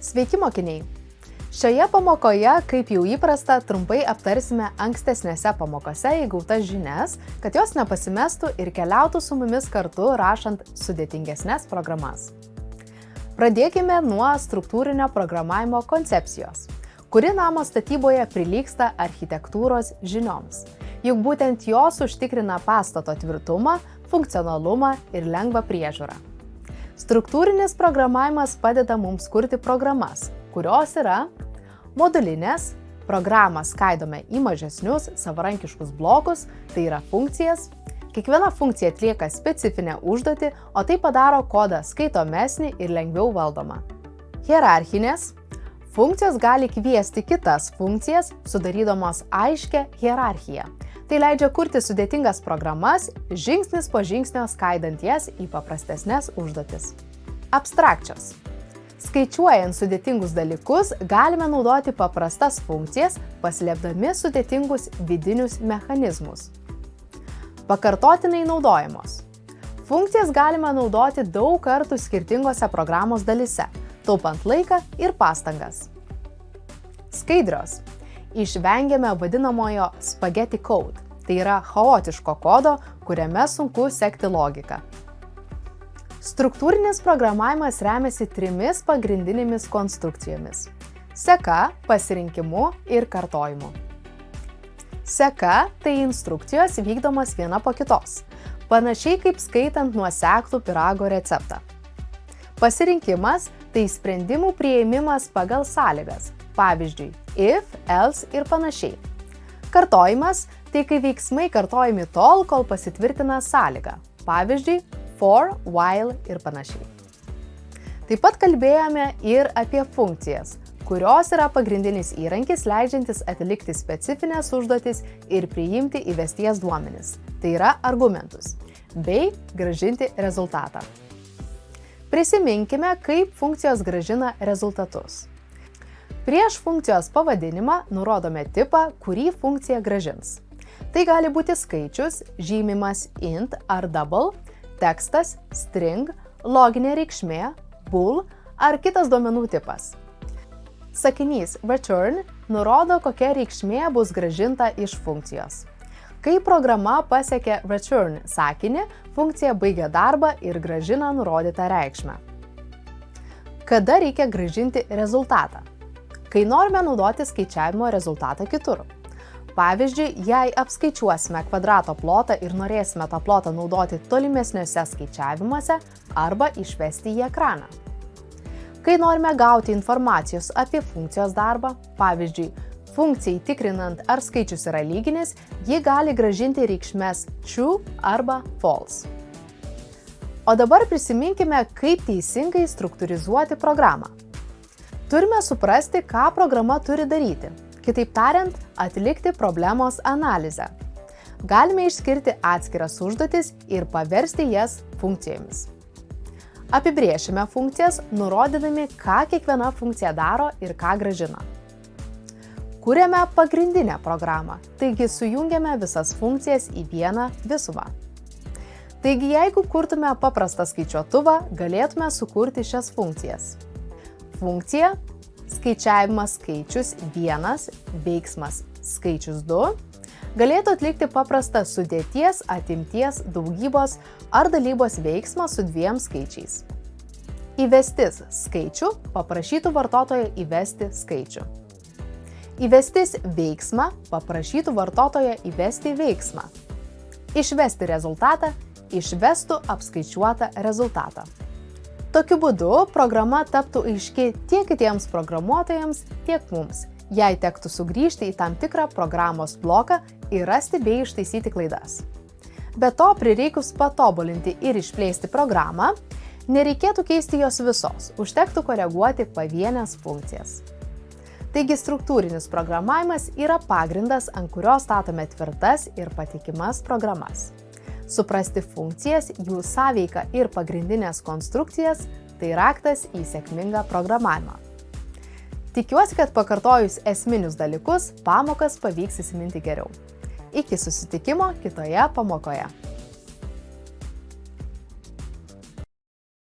Sveiki mokiniai! Šioje pamokoje, kaip jau įprasta, trumpai aptarsime ankstesnėse pamokose įgautas žinias, kad jos nepasimestų ir keliautų su mumis kartu rašant sudėtingesnes programas. Pradėkime nuo struktūrinio programavimo koncepcijos, kuri namo statyboje prilygsta architektūros žinioms. Juk būtent jos užtikrina pastato tvirtumą, funkcionalumą ir lengvą priežiūrą. Struktūrinis programavimas padeda mums kurti programas, kurios yra modulinės, programą skaidome į mažesnius savarankiškus blokus, tai yra funkcijas. Kiekviena funkcija atlieka specifinę užduotį, o tai padaro kodą skaitomesnį ir lengviau valdomą. Hierarchinės. Funkcijos gali kviesti kitas funkcijas, sudarydamos aiškią hierarchiją. Tai leidžia kurti sudėtingas programas, žingsnis po žingsnio skaidant jas į paprastesnes užduotis. Abstrakčios. Skaičiuojant sudėtingus dalykus, galime naudoti paprastas funkcijas, paslėpdami sudėtingus vidinius mechanizmus. Pakartotinai naudojamos. Funkcijas galima naudoti daug kartų skirtingose programos dalyse, taupant laiką ir pastangas. Skaidrios. Išvengiame vadinamojo spaghetti code, tai yra chaotiško kodo, kuriame sunku sekti logiką. Struktūrinis programavimas remiasi trimis pagrindinėmis konstrukcijomis – seka, pasirinkimu ir kartojimu. Seka – tai instrukcijos vykdomos viena po kitos, panašiai kaip skaitant nuoseklų pyrago receptą. Pasirinkimas – tai sprendimų priėmimas pagal sąlygas, pavyzdžiui, if, else ir panašiai. Kartojimas – tai kai veiksmai kartojami tol, kol pasitvirtina sąlyga, pavyzdžiui, for, while ir panašiai. Taip pat kalbėjome ir apie funkcijas, kurios yra pagrindinis įrankis leidžiantis atlikti specifines užduotis ir priimti įvesties duomenis, tai yra argumentus, bei grąžinti rezultatą. Prisiminkime, kaip funkcijos grąžina rezultatus. Prieš funkcijos pavadinimą nurodome tipą, kurį funkcija grąžins. Tai gali būti skaičius, žymimas int ar double, tekstas, string, loginė reikšmė, bool ar kitas duomenų tipas. Sakinys return nurodo, kokia reikšmė bus grąžinta iš funkcijos. Kai programa pasiekia return sakinį, funkcija baigia darbą ir grąžina nurodytą reikšmę. Kada reikia grąžinti rezultatą? Kai norime naudoti skaičiavimo rezultatą kitur. Pavyzdžiui, jei apskaičiuosime kvadrato plotą ir norėsime tą plotą naudoti tolimesniuose skaičiavimuose arba išvesti į ekraną. Kai norime gauti informacijos apie funkcijos darbą, pavyzdžiui, funkcijai tikrinant, ar skaičius yra lyginis, ji gali grąžinti reikšmes true arba false. O dabar prisiminkime, kaip teisingai struktūrizuoti programą. Turime suprasti, ką programa turi daryti. Kitaip tariant, atlikti problemos analizę. Galime išskirti atskiras užduotis ir paversti jas funkcijomis. Apibrėšime funkcijas, nurodydami, ką kiekviena funkcija daro ir ką grąžina. Kuriame pagrindinę programą, taigi sujungiame visas funkcijas į vieną visumą. Taigi, jeigu kurtume paprastą skaičiuotuvą, galėtume sukurti šias funkcijas. Funkcija skaičiavimas skaičius 1, veiksmas skaičius 2, galėtų atlikti paprastą sudėties, atimties, daugybos ar dalybos veiksmą su dviem skaičiais. Įvestis skaičių paprašytų vartotojo įvesti skaičių. Įvestis veiksmą paprašytų vartotojo įvesti veiksmą. Išvesti rezultatą išvestų apskaičiuotą rezultatą. Tokiu būdu programa taptų aiški tiek kitiems programuotojams, tiek mums, jei tektų sugrįžti į tam tikrą programos bloką ir rasti bei ištaisyti klaidas. Be to, prireikus patobulinti ir išplėsti programą, nereikėtų keisti jos visos, užtektų koreguoti pavienes funkcijas. Taigi struktūrinis programavimas yra pagrindas, ant kurio statome tvirtas ir patikimas programas. Suprasti funkcijas, jų sąveiką ir pagrindinės konstrukcijas – tai raktas į sėkmingą programavimą. Tikiuosi, kad pakartojus esminius dalykus, pamokas pavyks įsiminti geriau. Iki susitikimo kitoje pamokoje.